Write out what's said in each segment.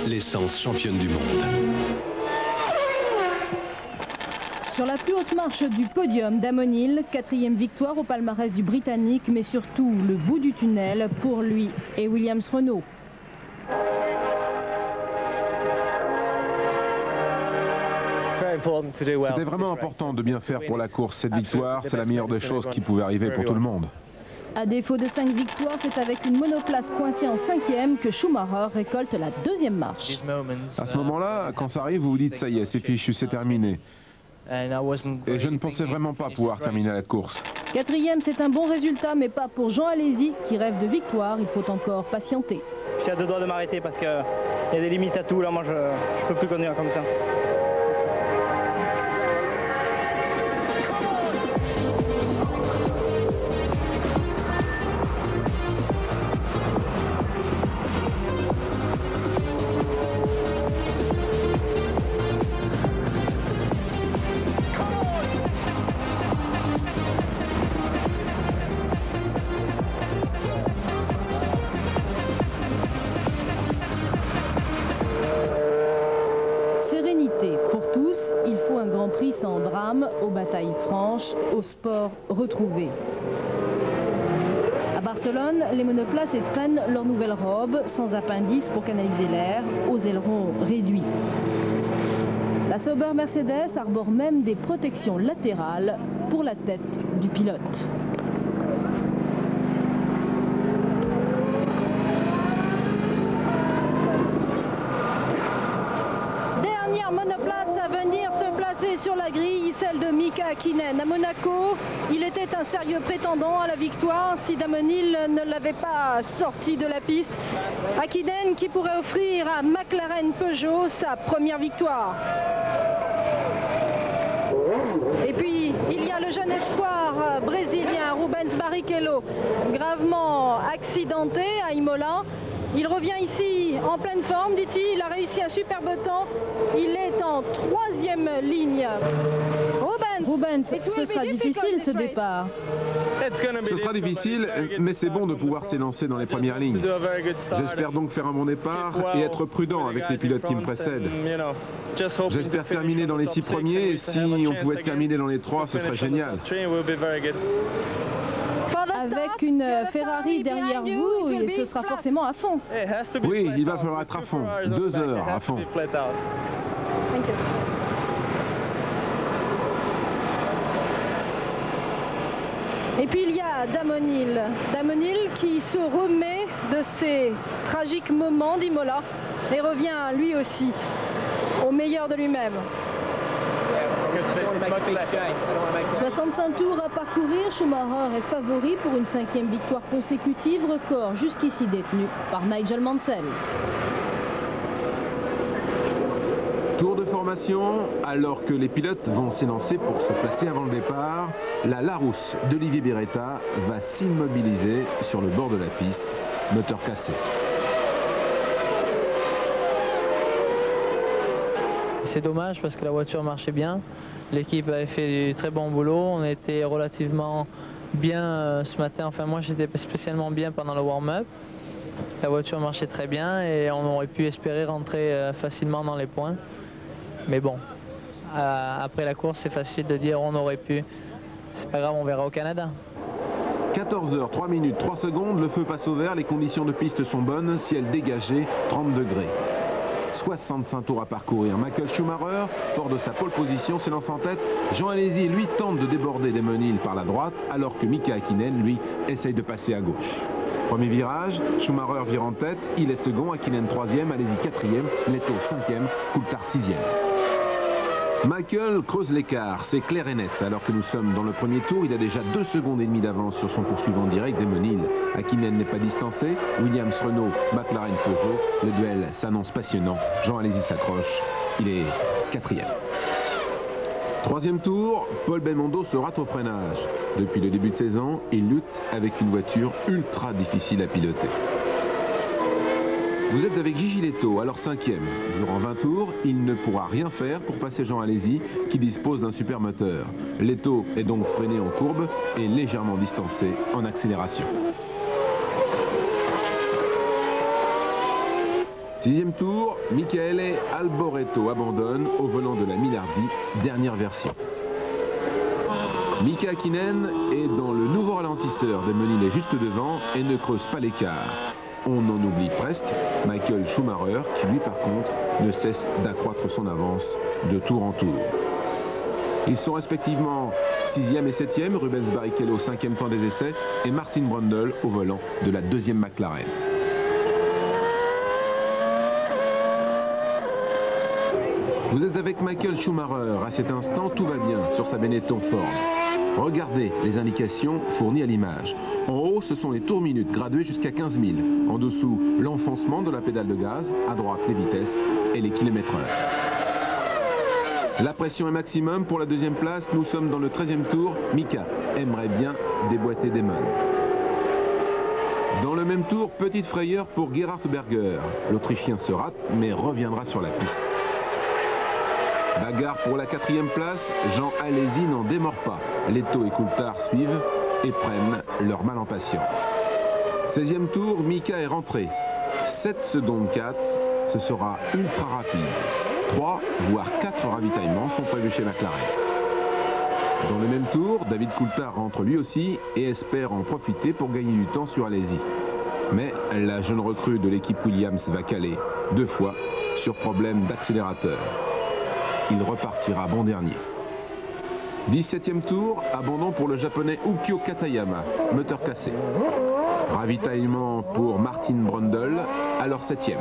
l'essence championne du monde. Sur la plus haute marche du podium, Damon Hill, 4e victoire au palmarès du Britannique, mais surtout le bout du tunnel pour lui et Williams Renault. C'était vraiment important de bien faire pour la course. Cette victoire, c'est la meilleure des choses qui pouvait arriver pour tout le monde. À défaut de 5 victoires, c'est avec une monoplace coincée en 5e que Schumacher récolte la 2e marche. À ce moment-là, quand ça arrive, vous vous dites, ça y est, c'est fichu, c'est terminé. Et je ne pensais vraiment pas pouvoir terminer la course. 4e, c'est un bon résultat, mais pas pour Jean Alesi, qui rêve de victoire. Il faut encore patienter. J'étais à 2 doigts de m'arrêter parce qu'il y a des limites à tout. Là, moi, je ne peux plus conduire comme ça. Pour tous, il faut un Grand Prix sans drame, aux batailles franches, au sport retrouvé. À Barcelone, les monoplaces étrennent leur nouvelle robe, sans appendice pour canaliser l'air, aux ailerons réduits. La Sauber Mercedes arbore même des protections latérales pour la tête du pilote. Monoplace à venir se placer sur la grille, celle de Mika Häkkinen. À Monaco, il était un sérieux prétendant à la victoire si Damon Hill ne l'avait pas sorti de la piste. Häkkinen qui pourrait offrir à McLaren Peugeot sa première victoire. Et puis, il y a le jeune espoir brésilien Rubens Barrichello, gravement accidenté à Imola. Il revient ici en pleine forme, dit-il. Il a réussi un superbe temps. Il est en 3e ligne. Rubens, ce sera difficile ce départ. Ce sera difficile, mais c'est bon de pouvoir s'élancer dans les premières lignes. J'espère donc faire un bon départ et être prudent avec les pilotes qui me précèdent. J'espère terminer dans les 6 premiers et si on pouvait terminer dans les 3, ce serait génial. Avec une Ferrari derrière vous, ce sera forcément à fond. Oui, il va falloir être à fond. 2 heures à fond. Et puis il y a Damon Hill. Damon Hill qui se remet de ces tragiques moments d'Imola et revient lui aussi au meilleur de lui-même. 65 tours à parcourir, Schumacher est favori pour une 5e victoire consécutive, record jusqu'ici détenu par Nigel Mansell. Tour de formation, alors que les pilotes vont s'élancer pour se placer avant le départ, la Larousse d'Olivier Beretta va s'immobiliser sur le bord de la piste, moteur cassé. C'est dommage parce que la voiture marchait bien. L'équipe avait fait du très bon boulot. On était relativement bien ce matin. Enfin, moi, j'étais spécialement bien pendant le warm-up. La voiture marchait très bien et on aurait pu espérer rentrer facilement dans les points. Mais bon, après la course, c'est facile de dire on aurait pu. C'est pas grave, on verra au Canada. 14h, 3 minutes, 3 secondes. Le feu passe au vert. Les conditions de piste sont bonnes. Ciel dégagé, 30 degrés. 65 tours à parcourir. Michael Schumacher, fort de sa pole position, s'élance en tête. Jean Alesi, lui, tente de déborder Damon Hill par la droite, alors que Mika Häkkinen, lui, essaye de passer à gauche. Premier virage, Schumacher vire en tête, il est second, Häkkinen 3e, Alesi 4e, Neto 5e, Coulthard 6e. Michael creuse l'écart, c'est clair et net. Alors que nous sommes dans le premier tour, il a déjà 2 secondes et demie d'avance sur son poursuivant direct, Damon Hill. Häkkinen n'est pas distancé. Williams Renault, McLaren Peugeot. Le duel s'annonce passionnant. Jean Alesi s'accroche. Il est 4e. 3e tour, Paul Belmondo se rate au freinage. Depuis le début de saison, il lutte avec une voiture ultra difficile à piloter. Vous êtes avec Gigi Leto, alors 5e. Durant 20 tours, il ne pourra rien faire pour passer Jean Alesi, qui dispose d'un super moteur. Leto est donc freiné en courbe et légèrement distancé en accélération. 6e tour, Michele Alboreto abandonne au volant de la Minardi, dernière version. Mika Häkkinen est dans le nouveau ralentisseur de Meninet juste devant et ne creuse pas l'écart. On en oublie presque Michael Schumacher qui lui par contre ne cesse d'accroître son avance de tour en tour. Ils sont respectivement 6e et 7e, Rubens Barrichello 5e temps des essais et Martin Brundle au volant de la 2e McLaren. Vous êtes avec Michael Schumacher. À cet instant, tout va bien sur sa Benetton Ford. Regardez les indications fournies à l'image. En haut, ce sont les tours minutes gradués jusqu'à 15 000. En dessous, l'enfoncement de la pédale de gaz. À droite, les vitesses et les kilomètres/heure. La pression est maximum pour la 2e place. Nous sommes dans le 13e tour. Mika aimerait bien déboîter des mains. Dans le même tour, petite frayeur pour Gerhard Berger. L'Autrichien se rate, mais reviendra sur la piste. Bagarre pour la 4e place, Jean Alesi n'en démord pas. Leto et Coulthard suivent et prennent leur mal en patience. 16e tour, Mika est rentré. 7 secondes 4, ce sera ultra rapide. 3 voire 4 ravitaillements sont prévus chez McLaren. Dans le même tour, David Coulthard rentre lui aussi et espère en profiter pour gagner du temps sur Alesi. Mais la jeune recrue de l'équipe Williams va caler 2 fois sur problème d'accélérateur. Il repartira bon dernier. 17e tour, abandon pour le japonais Ukyo Katayama, moteur cassé. Ravitaillement pour Martin Brundle, alors 7e.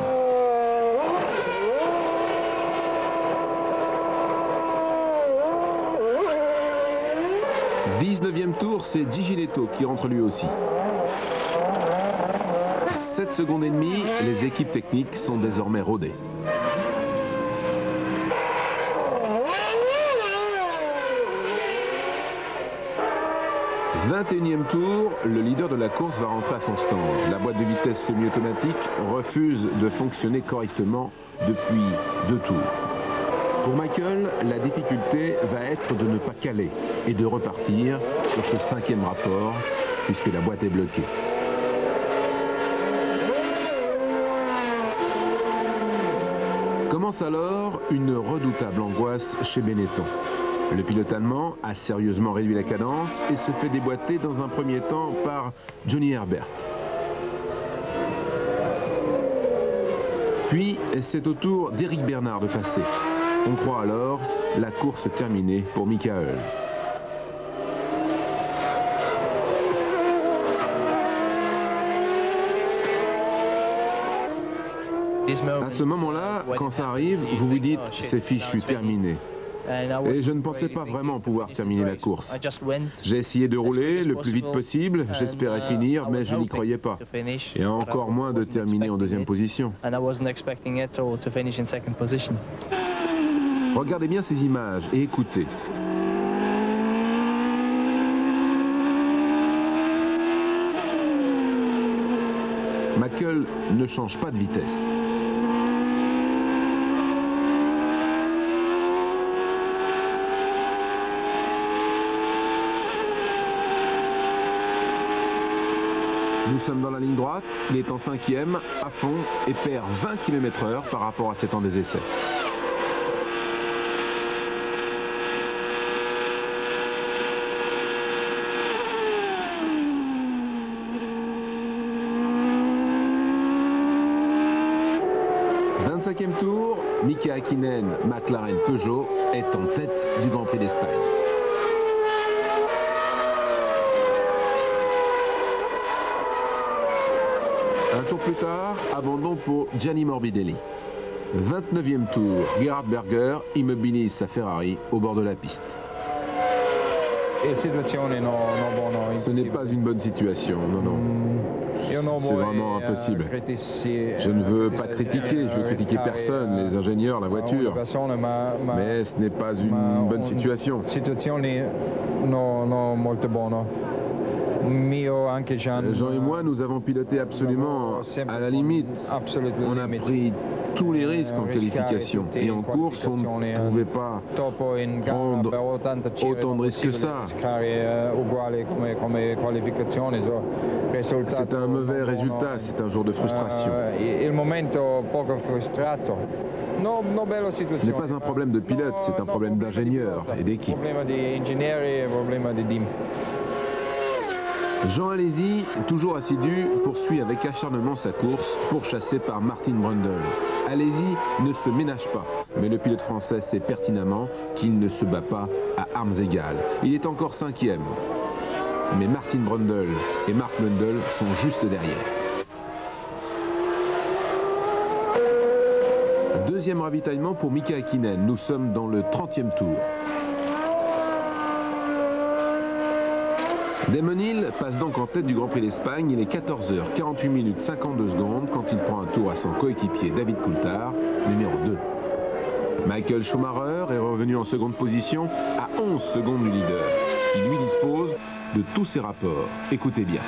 « 19e tour, c'est Gigi Leto qui rentre lui aussi. 7 secondes et demie, les équipes techniques sont désormais rodées. 21e tour, le leader de la course va rentrer à son stand. La boîte de vitesse semi-automatique refuse de fonctionner correctement depuis 2 tours. Pour Michael, la difficulté va être de ne pas caler et de repartir sur ce 5e rapport puisque la boîte est bloquée. Commence alors une redoutable angoisse chez Benetton. Le pilote allemand a sérieusement réduit la cadence et se fait déboîter dans un premier temps par Johnny Herbert. Puis c'est au tour d'Éric Bernard de passer. On croit alors la course terminée pour Michael. À ce moment-là, quand ça arrive, vous vous dites « c'est fichu, terminé ». Et je ne pensais pas vraiment pouvoir terminer la course. J'ai essayé de rouler le plus vite possible, j'espérais finir, mais je n'y croyais pas. Et encore moins de terminer en 2e position. Regardez bien ces images et écoutez. Michael ne change pas de vitesse. Nous sommes dans la ligne droite, il est en 5e, à fond, et perd 20 km/h par rapport à ses temps des essais. « 25e tour, Mika Häkkinen, McLaren Peugeot, est en tête du Grand Prix d'Espagne. Un tour plus tard, abandon pour Gianni Morbidelli. 29e tour, Gerhard Berger immobilise sa Ferrari au bord de la piste. Ce n'est pas une bonne situation, non, non. C'est vraiment impossible. Je ne veux pas critiquer, je veux critiquer personne, les ingénieurs, la voiture. Mais ce n'est pas une bonne situation. Jean et moi, nous avons piloté absolument à la limite. On a pris tous les risques en qualification. Et en course, on ne pouvait pas prendre autant de risques que ça. C'est un mauvais résultat, c'est un jour de frustration. Ce n'est pas un problème de pilote, c'est un problème d'ingénieur et d'équipe. Jean Alesi, toujours assidu, poursuit avec acharnement sa course, pourchassé par Martin Brundle. Alesi ne se ménage pas, mais le pilote français sait pertinemment qu'il ne se bat pas à armes égales. Il est encore 5e. Mais Martin Brundle et Mark Mundle sont juste derrière. Deuxième ravitaillement pour Mika Häkkinen. Nous sommes dans le 30e tour. Damon Hill passe donc en tête du Grand Prix d'Espagne. Il est 14h, 48 minutes, 52 secondes quand il prend un tour à son coéquipier David Coulthard, numéro 2. Michael Schumacher est revenu en seconde position à 11 secondes du leader, qui lui dispose de tous ses rapports. Écoutez bien.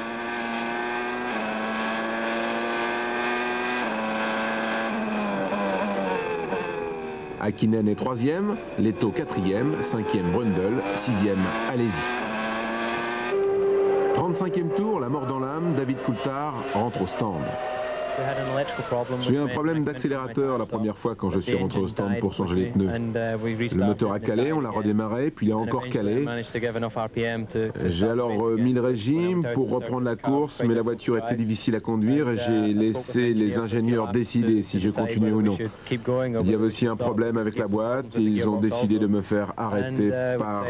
Häkkinen est 3e, Leto 4e, 5e Brundle, 6e Alesi. 35e tour, la mort dans l'âme, David Coulthard rentre au stand. J'ai eu un problème d'accélérateur la première fois quand je suis rentré au stand pour changer les pneus. Le moteur a calé, on l'a redémarré, puis il a encore calé. J'ai alors mis le régime pour reprendre la course, mais la voiture était difficile à conduire et j'ai laissé les ingénieurs décider si je continuais ou non. Il y avait aussi un problème avec la boîte et ils ont décidé de me faire arrêter par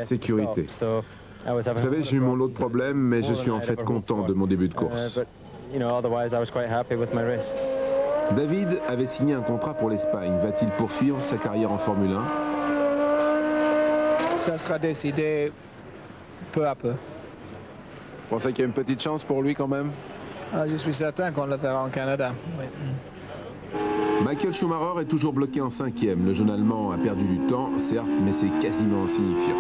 sécurité. Vous savez, j'ai eu mon lot de problèmes, mais je suis en fait content de mon début de course. David avait signé un contrat pour l'Espagne. Va-t-il poursuivre sa carrière en Formule 1? Ça sera décidé peu à peu. Vous pensez qu'il y a une petite chance pour lui quand même? Je suis certain qu'on le verra en Canada. Oui. Michael Schumacher est toujours bloqué en 5e. Le jeune Allemand a perdu du temps, certes, mais c'est quasiment insignifiant.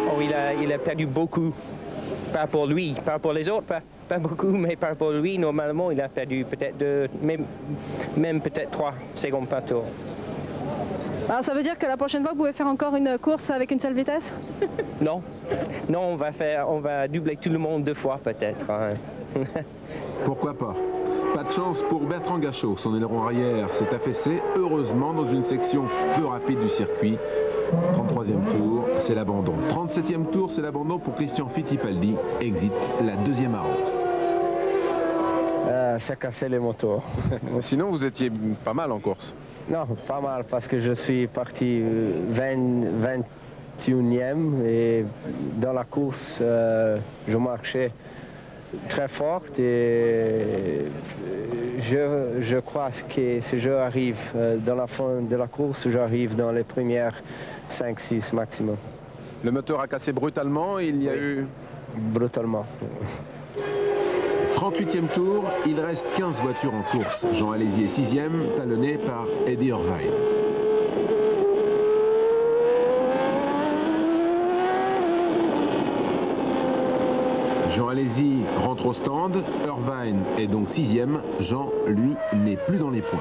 Oh, il a perdu beaucoup, pas pour lui, pas pour les autres, pas beaucoup, mais pas pour lui. Normalement, il a perdu peut-être même peut-être 3 secondes par tour. Alors ça veut dire que la prochaine fois, vous pouvez faire encore une course avec une seule vitesse? Non, non, on va doubler tout le monde 2 fois peut-être. Pourquoi pas? Pas de chance pour Bertrand Gachot. Son aileron arrière s'est affaissé, heureusement, dans une section peu rapide du circuit. 33e tour, c'est l'abandon. 37e tour, c'est l'abandon pour Christian Fittipaldi. Exit la deuxième arrose. Ça cassait les moteurs. Sinon, vous étiez pas mal en course. Non, pas mal, parce que je suis parti 21e et dans la course, je marchais très fort et je crois que si je arrive dans la fin de la course, j'arrive dans les premières 5-6 maximum. Le moteur a cassé brutalement, il y a eu... Brutalement. 38e tour, il reste 15 voitures en course. Jean Alesi est 6e, talonné par Eddie Irvine. Jean Alesi rentre au stand, Irvine est donc 6e, Jean, lui, n'est plus dans les points.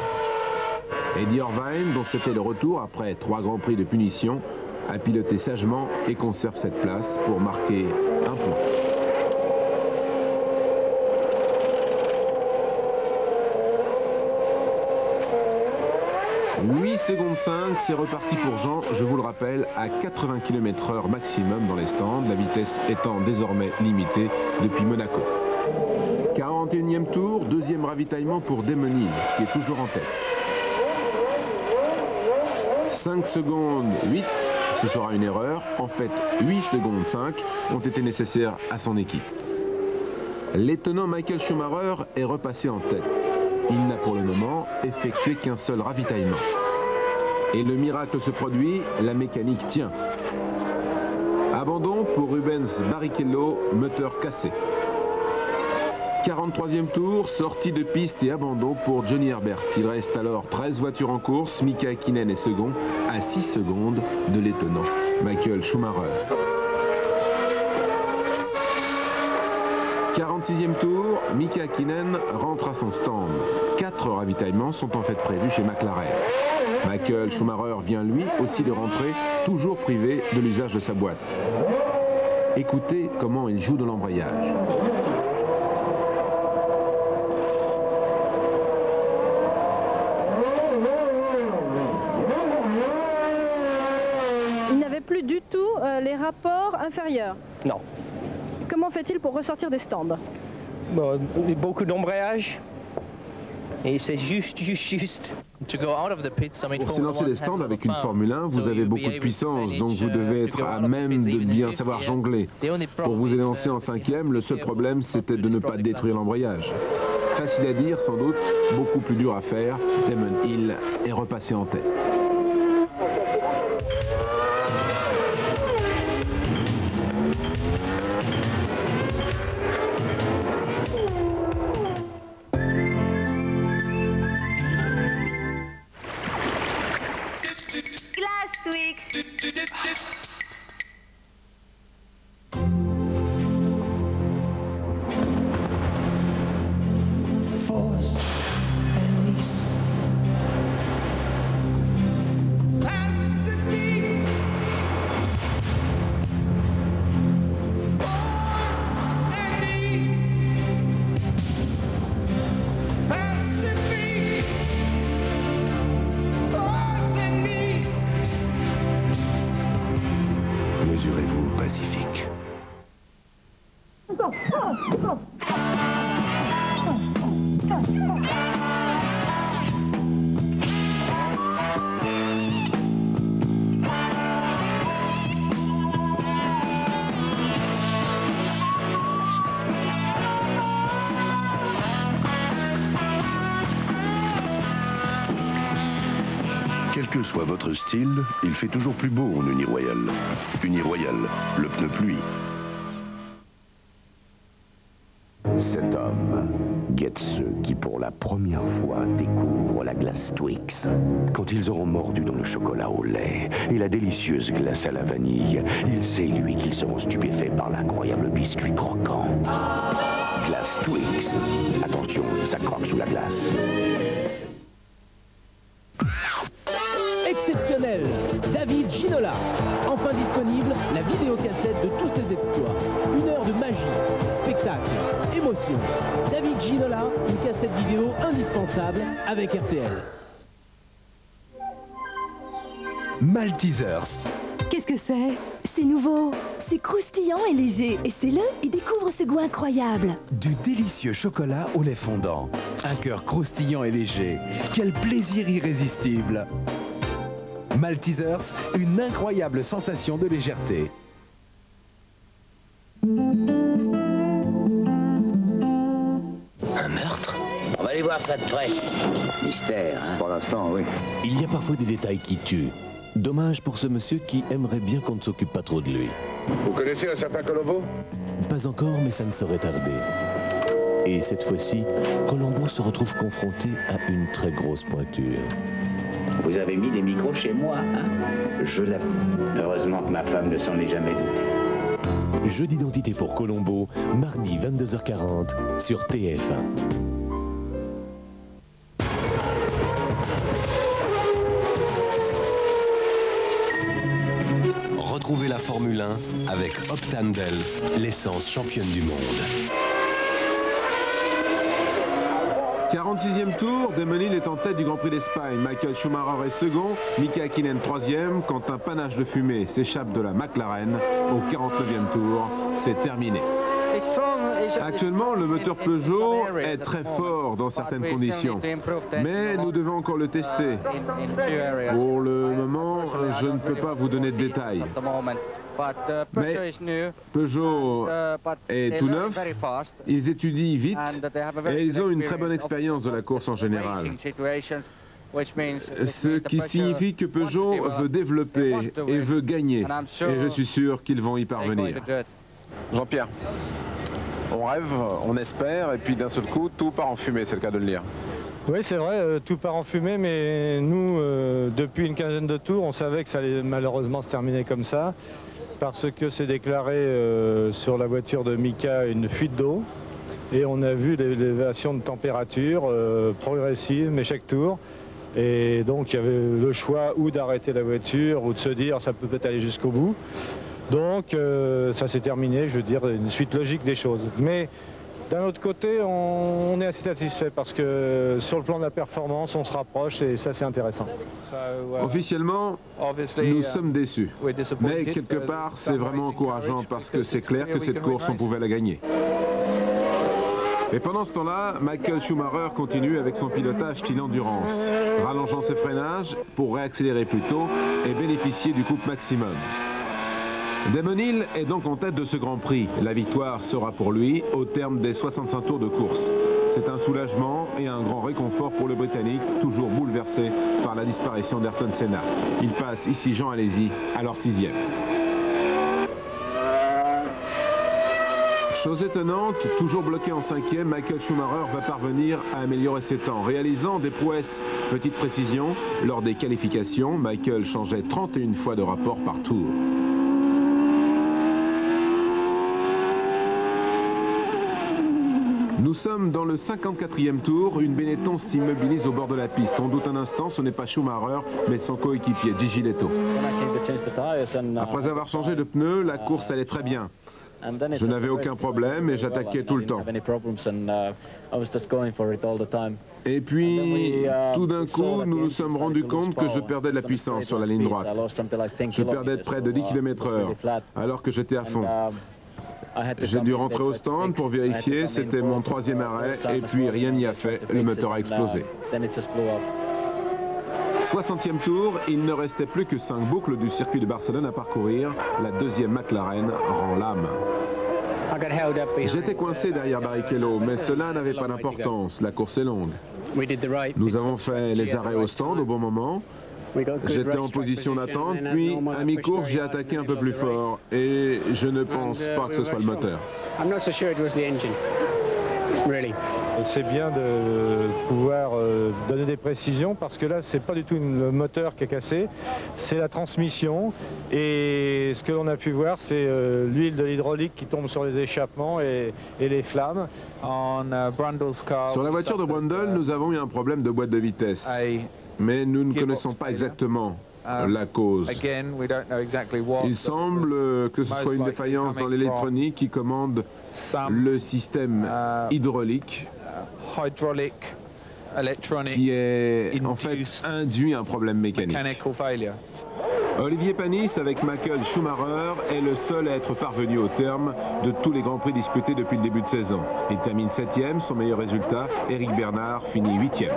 Eddie Irvine, dont c'était le retour après 3 grands prix de punition, a piloté sagement et conserve cette place pour marquer un point. « 8 secondes 5, c'est reparti pour Jean, je vous le rappelle, à 80 km/h maximum dans les stands, la vitesse étant désormais limitée depuis Monaco. 41e tour, deuxième ravitaillement pour Damon Hill, qui est toujours en tête. 5 secondes 8, ce sera une erreur. En fait, 8 secondes 5 ont été nécessaires à son équipe. L'étonnant Michael Schumacher est repassé en tête. Il n'a pour le moment effectué qu'un seul ravitaillement. Et le miracle se produit, la mécanique tient. Abandon pour Rubens Barrichello, moteur cassé. 43e tour, sortie de piste et abandon pour Johnny Herbert. Il reste alors 13 voitures en course. Mika Häkkinen est second à 6 secondes de l'étonnant Michael Schumacher. 46e tour, Mika Häkkinen rentre à son stand. 4 ravitaillements sont en fait prévus chez McLaren. Michael Schumacher vient lui aussi de rentrer, toujours privé de l'usage de sa boîte. Écoutez comment il joue de l'embrayage. Il n'avait plus du tout les rapports inférieurs. Non. Comment fait-il pour ressortir des stands? Bon, beaucoup d'embrayage. Et c'est juste. Pour s'élancer des stands avec une Formule 1, vous avez beaucoup de puissance, donc vous devez être à même de bien savoir jongler. Pour vous élancer en 5e, le seul problème, c'était de ne pas détruire l'embrayage. Facile à dire, sans doute, beaucoup plus dur à faire. Damon Hill est repassé en tête. Mesurez-vous au Pacifique. Quel que soit votre style, il fait toujours plus beau en Uniroyal. Uniroyal, le pneu pluie. Cet homme guette ceux qui pour la première fois découvrent la glace Twix. Quand ils auront mordu dans le chocolat au lait et la délicieuse glace à la vanille, il sait lui qu'ils seront stupéfaits par l'incroyable biscuit croquant. Glace Twix. Attention, ça croque sous la glace. Exceptionnel, David Ginola. Enfin disponible, la vidéocassette de tous ses exploits. 1 heure de magie, spectacle, émotion. David Ginola, une cassette vidéo indispensable avec RTL. Maltesers. Qu'est-ce que c'est? C'est nouveau, c'est croustillant et léger. Essayez-le et découvre ce goût incroyable. Du délicieux chocolat au lait fondant. Un cœur croustillant et léger. Quel plaisir irrésistible. Maltesers, une incroyable sensation de légèreté. Un meurtre? On va aller voir ça de près. Mystère, hein? Pour l'instant, oui. Il y a parfois des détails qui tuent. Dommage pour ce monsieur qui aimerait bien qu'on ne s'occupe pas trop de lui. Vous connaissez un certain Colombo? Pas encore, mais ça ne saurait tarder. Et cette fois-ci, Colombo se retrouve confronté à une très grosse pointure. Vous avez mis des micros chez moi, hein? Je l'avoue. Heureusement que ma femme ne s'en est jamais doutée. Jeu d'identité pour Colombo, mardi 22h40 sur TF1. Retrouvez la Formule 1 avec Optane Delph, l'essence championne du monde. 46e tour, Damon Hill est en tête du Grand Prix d'Espagne. Michael Schumacher est second, Mika Häkkinen 3e. Quand un panache de fumée s'échappe de la McLaren, au 49e tour, c'est terminé. Actuellement, le moteur Peugeot est très fort dans certaines conditions, mais nous devons encore le tester. Pour le moment, je ne peux pas vous donner de détails. Mais Peugeot est tout neuf, ils étudient vite et ils ont une très bonne expérience de la course en général. Ce qui signifie que Peugeot veut développer et veut gagner. Et je suis sûr qu'ils vont y parvenir. Jean-Pierre, on rêve, on espère, et puis d'un seul coup, tout part en fumée, c'est le cas de le dire. Oui, c'est vrai, tout part en fumée, mais nous, depuis une quinzaine de tours, on savait que ça allait malheureusement se terminer comme ça, parce que c'est déclaré sur la voiture de Mika une fuite d'eau. Et on a vu l'élévation de température progressive, mais chaque tour. Et donc il y avait le choix ou d'arrêter la voiture ou de se dire ça peut peut-être aller jusqu'au bout. Donc ça s'est terminé, je veux dire, une suite logique des choses. Mais d'un autre côté, on est assez satisfait parce que sur le plan de la performance, on se rapproche et ça c'est intéressant. Officiellement, nous sommes déçus. Mais quelque part, c'est vraiment encourageant parce que c'est clair que cette course, on pouvait la gagner. Et pendant ce temps-là, Michael Schumacher continue avec son pilotage style endurance, rallongeant ses freinages pour réaccélérer plus tôt et bénéficier du couple maximum. Damon Hill est donc en tête de ce Grand Prix. La victoire sera pour lui au terme des 65 tours de course. C'est un soulagement et un grand réconfort pour le Britannique, toujours bouleversé par la disparition d'Ayrton Senna. Il passe ici Jean Alesi à leur 6e. Chose étonnante, toujours bloqué en 5e, Michael Schumacher va parvenir à améliorer ses temps, réalisant des prouesses. Petite précision, lors des qualifications, Michael changeait 31 fois de rapport par tour. Nous sommes dans le 54e tour, une Benetton s'immobilise au bord de la piste. On doute un instant, ce n'est pas Schumacher, mais son coéquipier, Gigi Letto. Après avoir changé de pneus, la course allait très bien. Je n'avais aucun problème et j'attaquais tout le temps. Et puis, tout d'un coup, nous nous sommes rendus compte que je perdais de la puissance sur la ligne droite. Je perdais de près de 10 km/h, alors que j'étais à fond. J'ai dû rentrer au stand pour vérifier, c'était mon 3e arrêt, et puis rien n'y a fait, le moteur a explosé. 60e tour, il ne restait plus que 5 boucles du circuit de Barcelone à parcourir. La 2e McLaren rend l'âme. J'étais coincé derrière Barrichello, mais cela n'avait pas d'importance, la course est longue. Nous avons fait les arrêts au stand au bon moment. J'étais en position d'attente, puis à mi-course j'ai attaqué un peu plus fort et je ne pense pas que ce soit le moteur. C'est bien de pouvoir donner des précisions parce que là c'est pas du tout le moteur qui est cassé, c'est la transmission et ce que l'on a pu voir c'est l'huile de l'hydraulique qui tombe sur les échappements et les flammes. Sur la voiture de Brundle, nous avons eu un problème de boîte de vitesse. Mais nous ne connaissons pas exactement la cause. Il semble que ce soit une défaillance dans l'électronique qui commande le système hydraulique qui est en fait induit un problème mécanique. Olivier Panis avec Michael Schumacher est le seul à être parvenu au terme de tous les Grands Prix disputés depuis le début de saison. Il termine 7e, son meilleur résultat. Eric Bernard finit 8e.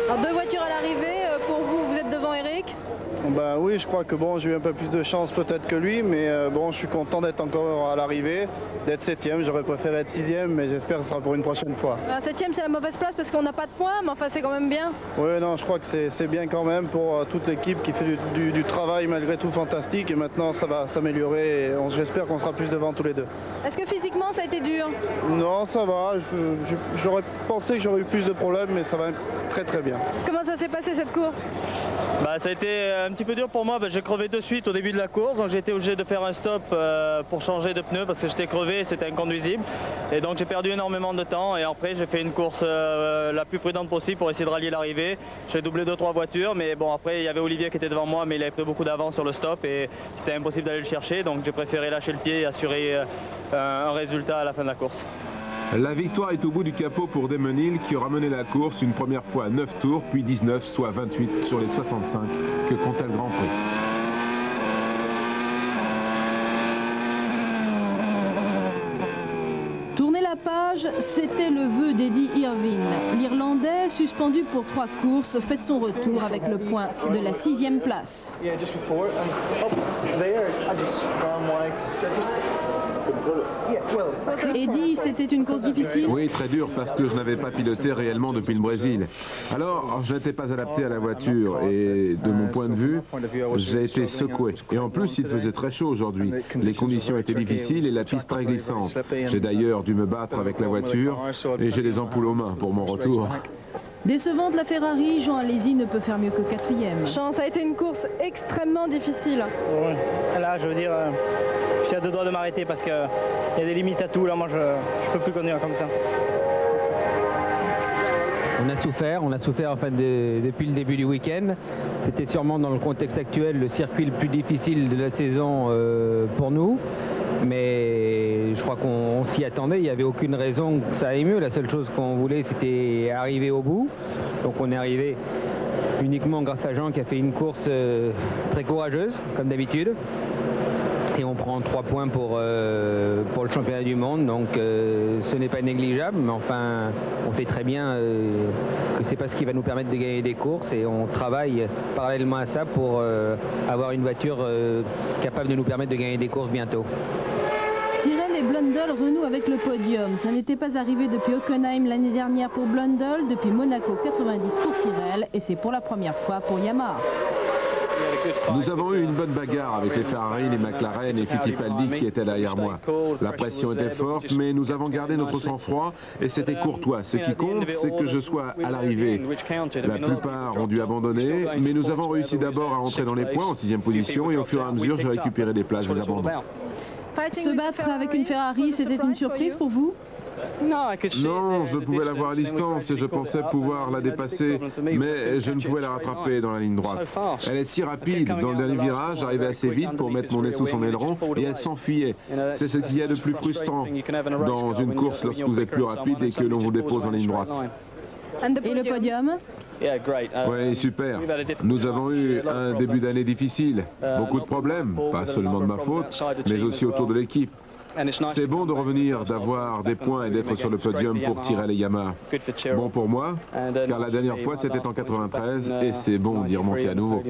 Alors, 2 voitures à l'arrivée, pour vous, vous êtes devant Eric? Bah oui, je crois que bon, j'ai eu un peu plus de chance peut-être que lui, mais bon, je suis content d'être encore à l'arrivée, d'être 7e. J'aurais préféré être 6e, mais j'espère que ce sera pour une prochaine fois. 7e, c'est la mauvaise place parce qu'on n'a pas de points, mais enfin, c'est quand même bien. Oui, non, je crois que c'est bien quand même pour toute l'équipe qui fait du travail malgré tout fantastique. Et maintenant, ça va s'améliorer et j'espère qu'on sera plus devant tous les deux. Est-ce que physiquement, ça a été dur? Non, ça va. J'aurais pensé que j'aurais eu plus de problèmes, mais ça va très très bien. Comment ça s'est passé cette course? Ça a été un petit peu dur pour moi, j'ai crevé de suite au début de la course, donc j'ai été obligé de faire un stop pour changer de pneu parce que j'étais crevé et c'était inconduisible. Et donc j'ai perdu énormément de temps et après j'ai fait une course la plus prudente possible pour essayer de rallier l'arrivée. J'ai doublé 2-3 voitures, mais bon après il y avait Olivier qui était devant moi, mais il avait pris beaucoup d'avance sur le stop et c'était impossible d'aller le chercher, donc j'ai préféré lâcher le pied et assurer un résultat à la fin de la course. La victoire est au bout du capot pour Damon Hill qui aura mené la course une première fois 9 tours, puis 19, soit 28 sur les 65 que comptait le Grand Prix. Tourner la page, c'était le vœu d'Eddie Irvine. L'Irlandais, suspendu pour 3 courses, fait son retour avec le point de la 6e place. Eddie, c'était une course difficile? Oui, très dur parce que je n'avais pas piloté réellement depuis le Brésil. Alors, je n'étais pas adapté à la voiture et de mon point de vue, j'ai été secoué. Et en plus, il faisait très chaud aujourd'hui. Les conditions étaient difficiles et la piste très glissante. J'ai d'ailleurs dû me battre avec la voiture et j'ai les ampoules aux mains pour mon retour. Décevante la Ferrari, Jean Alesi ne peut faire mieux que 4e. Jean, ça a été une course extrêmement difficile. Ouais. Là, je veux dire, j'étais à 2 doigts de m'arrêter parce qu'il y a des limites à tout. Là, moi, je peux plus conduire comme ça. On a souffert en fait depuis le début du week-end. C'était sûrement dans le contexte actuel le circuit le plus difficile de la saison pour nous. Mais je crois qu'on s'y attendait, il n'y avait aucune raison que ça aille mieux. La seule chose qu'on voulait, c'était arriver au bout. Donc on est arrivé uniquement grâce à Jean qui a fait une course très courageuse, comme d'habitude. Et on prend 3 points pour le championnat du monde, donc ce n'est pas négligeable, mais enfin on sait très bien que c'est pas ce qui va nous permettre de gagner des courses et on travaille parallèlement à ça pour avoir une voiture capable de nous permettre de gagner des courses bientôt. Tyrrell et Blundell renouent avec le podium. Ça n'était pas arrivé depuis Hockenheim l'année dernière pour Blundell, depuis Monaco 90 pour Tyrrell et c'est pour la première fois pour Yamaha. Nous avons eu une bonne bagarre avec les Ferrari, les McLaren et Fittipaldi qui étaient derrière moi. La pression était forte, mais nous avons gardé notre sang-froid et c'était courtois. Ce qui compte, c'est que je sois à l'arrivée. La plupart ont dû abandonner, mais nous avons réussi d'abord à entrer dans les points en 6e position et au fur et à mesure, j'ai récupéré des places des abandons. Se battre avec une Ferrari, c'était une surprise pour vous? Non, je pouvais la voir à distance et je pensais pouvoir la dépasser, mais je ne pouvais la rattraper dans la ligne droite. Elle est si rapide, dans le dernier virage, j'arrivais assez vite pour mettre mon nez sous son aileron et elle s'enfuyait. C'est ce qu'il y a de plus frustrant dans une course lorsque vous êtes plus rapide et que l'on vous dépose en ligne droite. Et le podium? Oui, super. Nous avons eu un début d'année difficile, beaucoup de problèmes, pas seulement de ma faute, mais aussi autour de l'équipe. C'est bon de revenir, d'avoir des points et d'être sur le podium pour Tyrrell et Yamaha. Bon pour moi, car la dernière fois c'était en 93 et c'est bon d'y remonter à nouveau.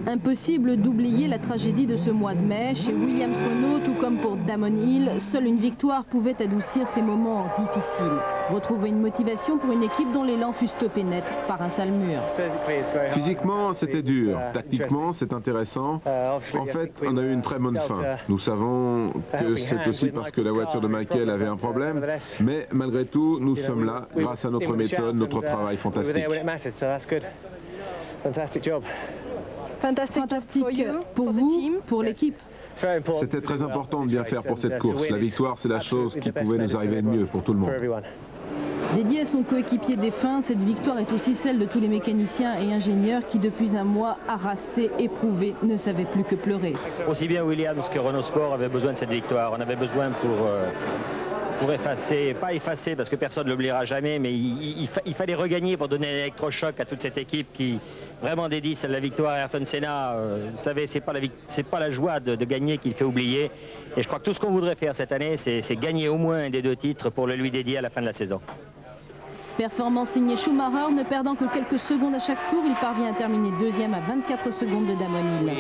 Impossible d'oublier la tragédie de ce mois de mai. Chez Williams-Renault, tout comme pour Damon Hill, seule une victoire pouvait adoucir ces moments difficiles. Retrouver une motivation pour une équipe dont l'élan fut stoppé net par un sale mur. Physiquement, c'était dur. Tactiquement, c'est intéressant. En fait, on a eu une très bonne fin. Nous savons que c'est aussi parce que la voiture de Michael avait un problème, mais malgré tout, nous sommes là grâce à notre méthode, notre travail fantastique. Fantastique pour vous, pour l'équipe. C'était très important de bien faire pour cette course. La victoire, c'est la chose qui pouvait nous arriver de mieux pour tout le monde. Dédié à son coéquipier défunt, cette victoire est aussi celle de tous les mécaniciens et ingénieurs qui, depuis un mois, harassés, éprouvés, ne savaient plus que pleurer. Aussi bien Williams que Renault Sport avaient besoin de cette victoire. On avait besoin pour effacer, pas effacer parce que personne ne l'oubliera jamais, mais il fallait regagner pour donner l'électrochoc à toute cette équipe qui vraiment dédie celle de la victoire à Ayrton Senna. Vous savez, c'est pas la joie de gagner qui le fait oublier. Et je crois que tout ce qu'on voudrait faire cette année, c'est gagner au moins un des 2 titres pour le lui dédier à la fin de la saison. Performance signée Schumacher, ne perdant que quelques secondes à chaque tour, il parvient à terminer 2e à 24 secondes de Damon Hill.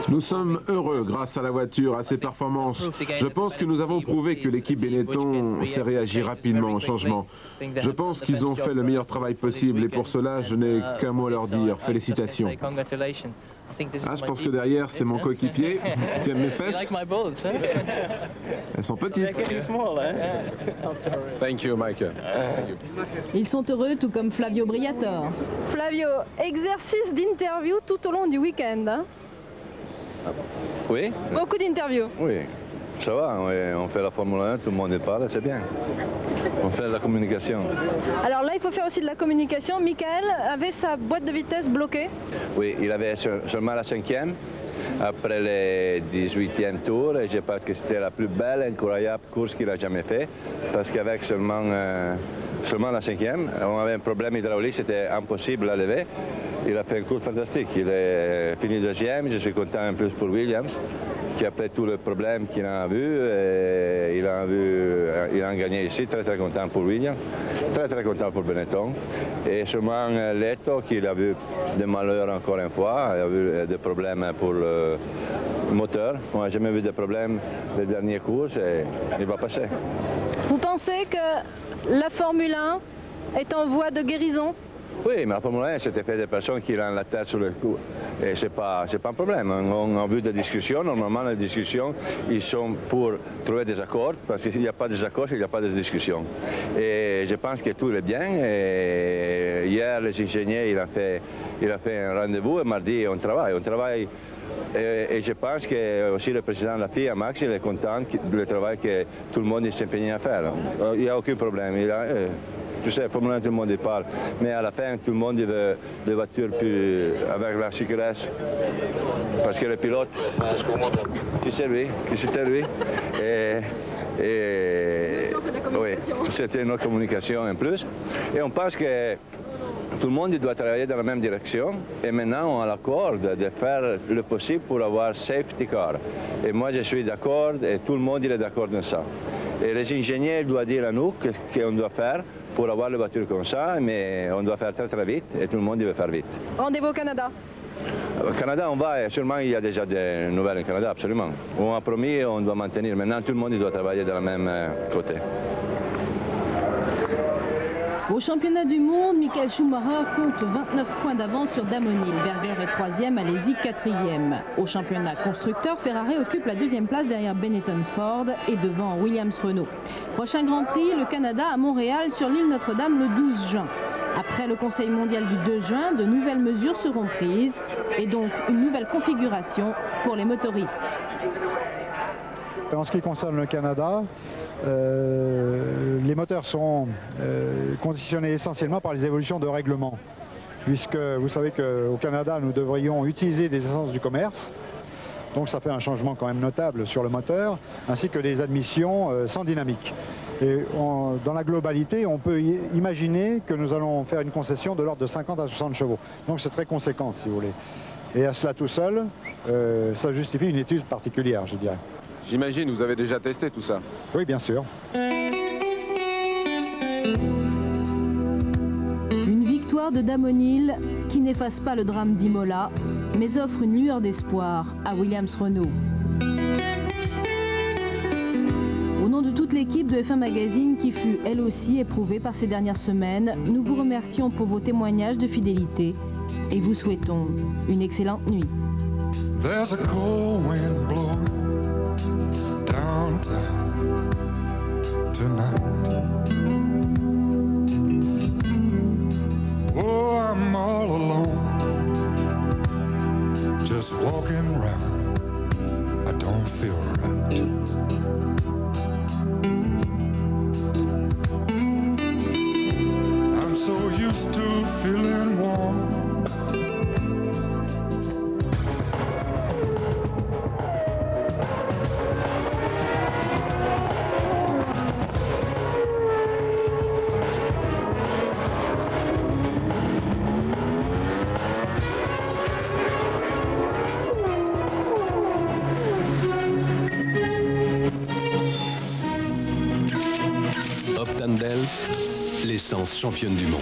Nous sommes heureux grâce à la voiture, à ses performances. Je pense que nous avons prouvé que l'équipe Benetton sait réagir rapidement au changement. Je pense qu'ils ont fait le meilleur travail possible et pour cela, je n'ai qu'un mot à leur dire. Félicitations. Ah, je pense que derrière, c'est mon coéquipier. Tu aimes mes fesses? Elles sont petites. Thank you, Michael. Ils sont heureux, tout comme Flavio Briatore. Flavio, exercice d'interview tout au long du week-end. Hein? Oui. Beaucoup d'interviews. Oui. Ça va, on fait la Formule 1, tout le monde parle, c'est bien. On fait la communication. Alors là, il faut faire aussi de la communication. Michael avait sa boîte de vitesse bloquée. Oui, il avait seulement la 5e. Après les 18e tours, et je pense que c'était la plus belle, incroyable course qu'il a jamais fait. Parce qu'avec seulement la 5e, on avait un problème hydraulique, c'était impossible à lever. Il a fait une course fantastique. Il est fini 2e, je suis content en plus pour Williams, qui après tout le problème qu'il a vu, il a gagné ici, très content pour Williams, très content pour Benetton. Et sûrement Leto, qui a vu des malheurs encore une fois, il a vu des problèmes pour le moteur. On n'a jamais vu de problème les dernières courses et il va passer. Vous pensez que la Formule 1 est en voie de guérison? Oui, mais la Formule 1, c'était fait des personnes qui ont la tête sur le cou. Et ce n'est pas un problème. On a vu des discussions. Normalement, les discussions, ils sont pour trouver des accords, parce qu'il n'y a pas de accords, il n'y a pas de discussions. Et je pense que tout est bien. Et hier, les ingénieurs, il a fait un rendez-vous et mardi, on travaille. Et je pense que aussi le président de la FIA, Max, il est content du travail que tout le monde s'est empeigné à faire. Il n'y a aucun problème. Tu sais, Formule 1, tout le monde y parle. Mais à la fin, tout le monde veut des voitures plus avec la sécurité. Parce que le pilote, c'était lui. Oui, c'était notre communication en plus. Et on pense que tout le monde doit travailler dans la même direction. Et maintenant, on a l'accord de faire le possible pour avoir safety car. Et moi, je suis d'accord et tout le monde est d'accord dans ça. Et les ingénieurs doivent dire à nous ce qu'on doit faire pour avoir les voitures comme ça, mais on doit faire très très vite et tout le monde veut faire vite. Rendez-vous au Canada. Au Canada, on va, et sûrement il y a déjà des nouvelles au Canada, absolument. On a promis et on doit maintenir. Maintenant, tout le monde doit travailler de la même côté. Au championnat du monde, Michael Schumacher compte 29 points d'avance sur Damon Hill. Berger est 3e, Alesi 4e. Au championnat constructeur, Ferrari occupe la 2e place derrière Benetton Ford et devant Williams-Renault. Prochain Grand Prix, le Canada à Montréal sur l'île Notre-Dame le 12 juin. Après le Conseil mondial du 2 juin, de nouvelles mesures seront prises et donc une nouvelle configuration pour les motoristes. En ce qui concerne le Canada, les moteurs seront conditionnés essentiellement par les évolutions de règlement, puisque vous savez qu'au Canada, nous devrions utiliser des essences du commerce, donc ça fait un changement quand même notable sur le moteur, ainsi que des admissions sans dynamique. Et dans la globalité, on peut imaginer que nous allons faire une concession de l'ordre de 50 à 60 chevaux, donc c'est très conséquent si vous voulez. Et à cela tout seul, ça justifie une étude particulière, je dirais. J'imagine, vous avez déjà testé tout ça? Oui, bien sûr. Une victoire de Damon Hill qui n'efface pas le drame d'Imola, mais offre une lueur d'espoir à Williams-Renault. Au nom de toute l'équipe de F1 Magazine qui fut elle aussi éprouvée par ces dernières semaines, nous vous remercions pour vos témoignages de fidélité et vous souhaitons une excellente nuit. There's a cold wind blowing downtown tonight. Oh, I'm all alone, just walking around. I don't feel right. I'm so used to feeling warm. Optane Delphes, l'essence championne du monde.